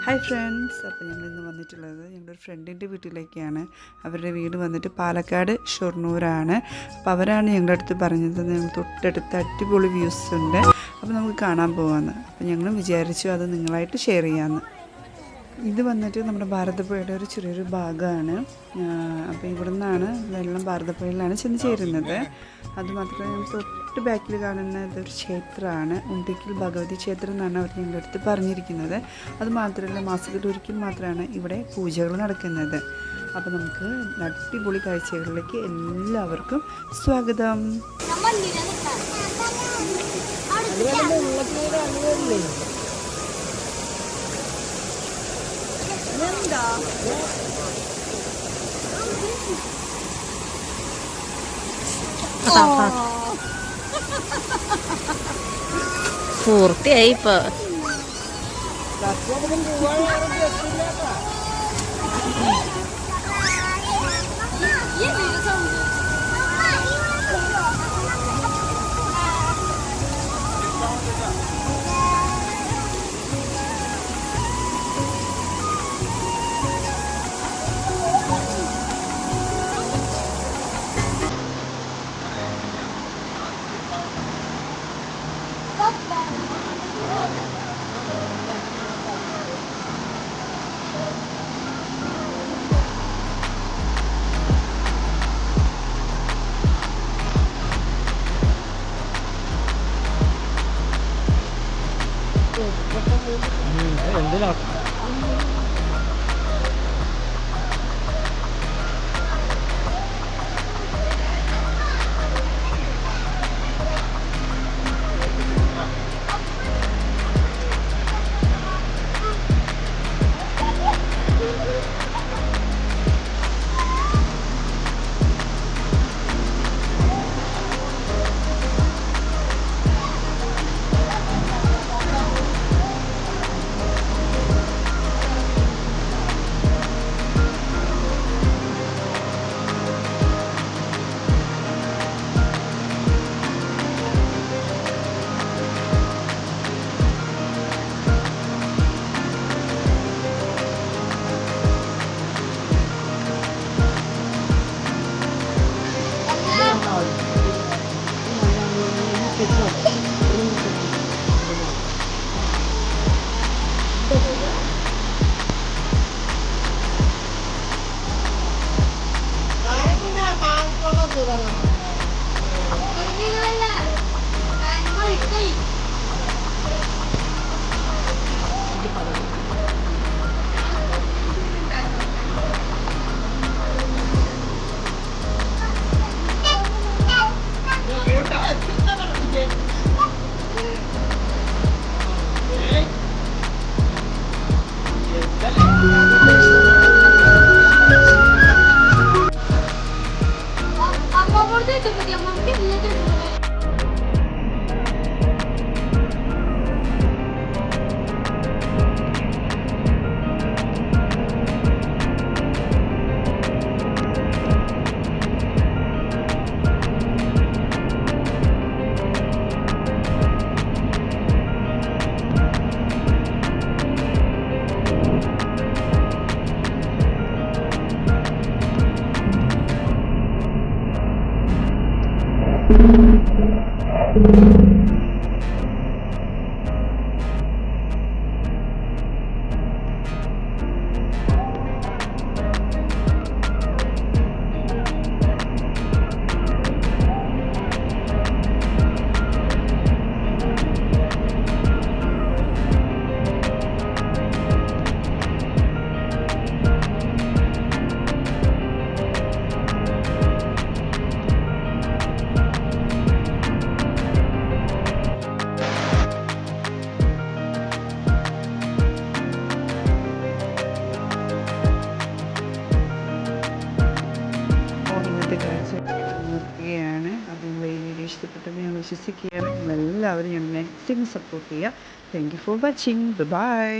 Hi friends, അപ്പോൾ ഞങ്ങളിന്ന് വന്നിട്ടുള്ളത് ഞങ്ങളുടെ ഒരു ഫ്രണ്ടിൻ്റെ വീട്ടിലേക്കാണ്. അവരുടെ വീട് വന്നിട്ട് പാലക്കാട് ഷൊർണൂരാണ്. അപ്പോൾ അവരാണ് ഞങ്ങളുടെ അടുത്ത് പറഞ്ഞത് ഞങ്ങൾ തൊട്ടടുത്ത് അടിപൊളി വ്യൂസ് ഉണ്ട്, അപ്പോൾ നമുക്ക് കാണാൻ പോകാമെന്ന്. അപ്പോൾ ഞങ്ങളും വിചാരിച്ചു അത് നിങ്ങളായിട്ട് ഷെയർ ചെയ്യാമെന്ന്. ഇത് വന്നിട്ട് നമ്മുടെ ഭാരതപ്പുഴയുടെ ഒരു ചെറിയൊരു ഭാഗമാണ്. അപ്പോൾ ഇവിടെ നിന്നാണ് വെള്ളം ഭാരതപ്പുഴയിലാണ് ചെന്ന് ചേരുന്നത്. അതുമാത്രമല്ല ഞങ്ങൾ തൊട്ട് ബാക്കിൽ കാണുന്ന ഇതൊരു ക്ഷേത്രമാണ്, ഉണ്ടിക്കൽ ഭഗവതി ക്ഷേത്രം എന്നാണ് അവർ ഞങ്ങളുടെ അടുത്ത് പറഞ്ഞിരിക്കുന്നത്. അതുമാത്രമല്ല മാസത്തിൽ ഒരിക്കൽ മാത്രമാണ് ഇവിടെ പൂജകൾ നടക്കുന്നത്. അപ്പോൾ നമുക്ക് അടിപൊളി കാഴ്ചകളിലേക്ക് എല്ലാവർക്കും സ്വാഗതം. പൂർത്തിയായി ഇപ്പൊ. എന്തിനാ നിർത്തുകയാണ്. അപ്പോൾ നിങ്ങൾ ഈ വീഡിയോ ഇഷ്ടപ്പെട്ടെന്ന് ഞാൻ വിശ്വസിക്കുകയാണ്. നിങ്ങളെല്ലാവരും ഞാൻ മാക്സിമം സപ്പോർട്ട് ചെയ്യുക. Thank you for watching. By.